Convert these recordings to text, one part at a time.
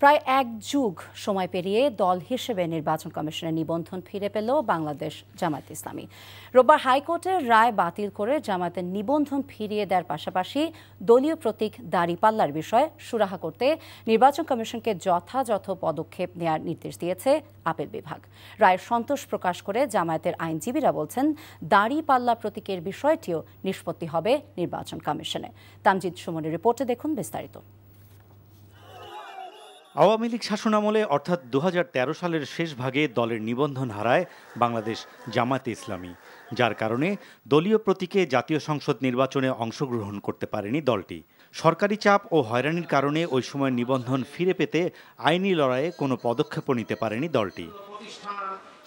প্রায় এক যুগ সময় পেরিয়ে দল হিসেবে নির্বাচন কমিশনের নিবন্ধন ফিরে পেল বাংলাদেশ জামায়াতে ইসলামী। রোববার হাইকোর্টের রায় বাতিল করে জামায়াতের নিবন্ধন ফিরিয়ে দেওয়ার পাশাপাশি দলীয় প্রতীক দাঁড়িপাল্লার বিষয়ে সুরাহা করতে নির্বাচন কমিশনকে যথাযথ পদক্ষেপ নেওয়ার নির্দেশ দিয়েছে আপিল বিভাগ। রায়ে সন্তোষ প্রকাশ করে জামায়াতের আইনজীবীরা বলছেন, দাঁড়িপাল্লা প্রতীকের বিষয়টিও নিষ্পত্তি হবে নির্বাচন কমিশনে। তামজিদ সুমনের রিপোর্টে দেখুন বিস্তারিত। আওয়ামী লীগ শাসনামলে অর্থাৎ ২০১৩ সালের শেষ ভাগে দলের নিবন্ধন হারায় বাংলাদেশ জামায়াতে ইসলামী, যার কারণে দলীয় প্রতীকে জাতীয় সংসদ নির্বাচনে অংশগ্রহণ করতে পারেনি দলটি। সরকারি চাপ ও হয়রানির কারণে ওই সময় নিবন্ধন ফিরে পেতে আইনি লড়াইয়ে কোনো পদক্ষেপও নিতে পারেনি দলটি।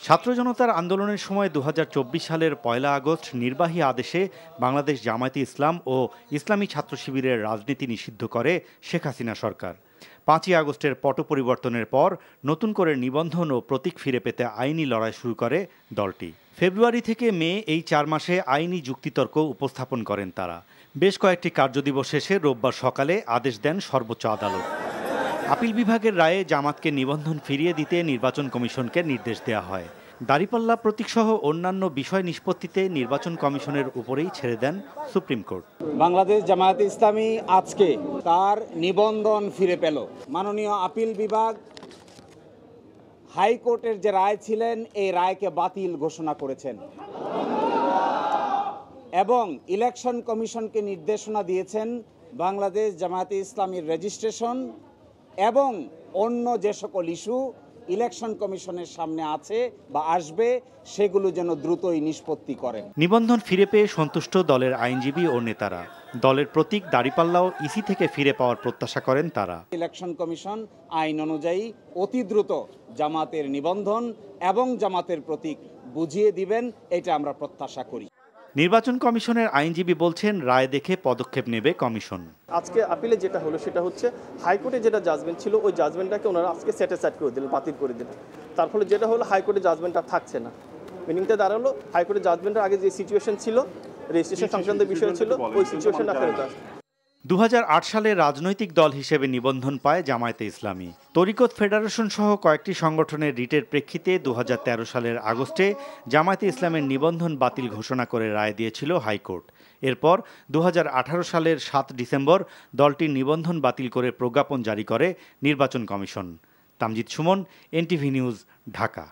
ছাত্র জনতার আন্দোলনের সময় ২০২৪ সালের ১ আগস্ট নির্বাহী আদেশে বাংলাদেশ জামায়াতে ইসলাম ও ইসলামী ছাত্র শিবিরের রাজনীতি নিষিদ্ধ করে শেখ হাসিনা সরকার। ৫ আগস্টের পট পরিবর্তনের পর নতুন করে নিবন্ধন ও প্রতীক ফিরে পেতে আইনি লড়াই শুরু করে দলটি। ফেব্রুয়ারি থেকে মে এই ৪ মাসে আইনি যুক্তিতর্ক উপস্থাপন করেন তারা। বেশ কয়েকটি কার্যদিবস শেষে রোববার সকালে আদেশ দেন সর্বোচ্চ আদালত। আপিল বিভাগের রায়ে জামাতকে নিবন্ধন ফিরিয়ে দিতে নির্বাচন কমিশনকে নির্দেশ দেওয়া হয়। দাঁড়িপাল্লা প্রতীকসহ অন্যান্য বিষয় নিষ্পত্তিতে নির্বাচন কমিশনের উপরেই ছেড়ে দেন সুপ্রিম কোর্ট। বাংলাদেশ জামায়াতে ইসলামী আজকে তার নিবন্ধন ফিরে পেল। মাননীয় আপিল বিভাগ হাইকোর্টের যে রায় ছিলেন এই রায়কে বাতিল ঘোষণা করেছেন এবং ইলেকশন কমিশনকে নির্দেশনা দিয়েছেন বাংলাদেশ জামায়াতে ইসলামীর রেজিস্ট্রেশন এবং অন্য যে সকল ইস্যু ইলেকশন কমিশনের সামনে আছে বা আসবে সেগুলো যেন দ্রুতই নিষ্পত্তি করেন। নিবন্ধন ফিরে পেয়ে সন্তুষ্ট দলের আইনজীবী ও নেতারা। দলের প্রতীক দাঁড়িপাল্লাও ইসি থেকে ফিরে পাওয়ার প্রত্যাশা করেন তারা। ইলেকশন কমিশন আইন অনুযায়ী অতি দ্রুত জামাতের নিবন্ধন এবং জামাতের প্রতীক বুঝিয়ে দিবেন, এটা আমরা প্রত্যাশা করি। নির্বাচন কমিশনের আইনজীবী বলছেন, রায় দেখে পদক্ষেপ নেবে কমিশন। আজকে আপিলে যেটা হলো সেটা হচ্ছে হাইকোর্টে যেটা জাজমেন্ট ছিল ওই জাজমেন্টটাকে ওনারা আজকে সেটিসফাইড করে দিলেন, বাতিল করে দিলেন। তার ফলে যেটা হলো হাইকোর্টের জাজমেন্টটা থাকছে না। মিনিংটা দাঁড়ালো হাইকোর্টের জাজমেন্টের আগে যে সিচুয়েশন ছিল, রেজিস্ট্রেশন সংক্রান্ত বিষয় ছিল, ওই সিচুয়েশনটা ফেরত আসে। ২০০৮ সালে রাজনৈতিক দল হিসেবে নিবন্ধন পায় জামায়াতে ইসলামী। তরিকত ফেডারেশন সহ কয়েকটি সংগঠনের রিটের প্রেক্ষিতে ২০১৩ সালের আগস্টে জামায়াতে ইসলামের নিবন্ধন বাতিল ঘোষণা করে রায় দিয়েছিল হাইকোর্ট। এরপর ২০১৮ সালের ৭ ডিসেম্বর দলটির নিবন্ধন বাতিল করে প্রজ্ঞাপন জারি করে নির্বাচন commission. Tamjid Suman, NTV news, Dhaka.